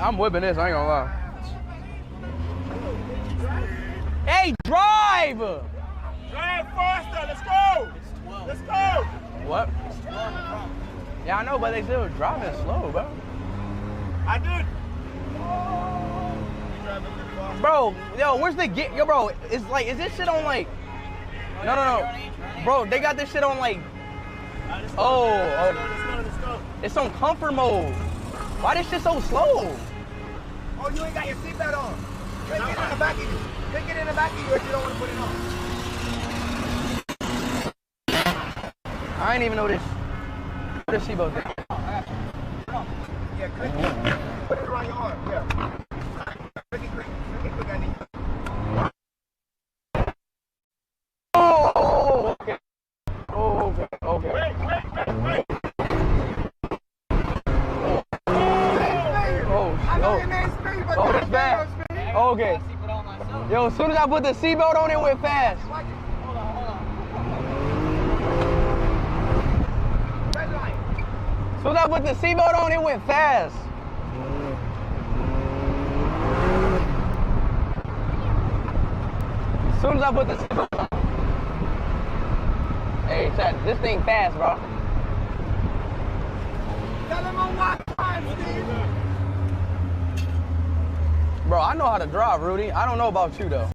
I'm whipping this, I ain't gonna lie. Hey, drive! Drive faster, let's go! Let's go! What? Yeah, I know, but they still driving slow, bro. I did. Bro, yo, where's the get? Yo, bro, it's like, is this shit on like? No. Bro, they got this shit on like. Let's Oh, go. It's on comfort mode. Why this shit so slow? Oh, you ain't got your seatbelt on. Take it in the back of you. Take it in the back of you if you don't want to put it on. I ain't even know this. What the seatbelt thing? Yeah, click it. Put it around your arm. Yeah. Click it quick. Click it quick, I need. Oh, okay. Oh, okay. Wait. Oh, that's bad. Oh, okay. Yo, as soon as I put the seatbelt on, it went fast. Hold on. Red light. As soon as I put the seatbelt on, it went fast. As soon as I put the seatbelt on. Hey, chat, this thing fast, bro. Tell him on what time, Steve. Bro, I know how to drive, Rudy. I don't know about you, though.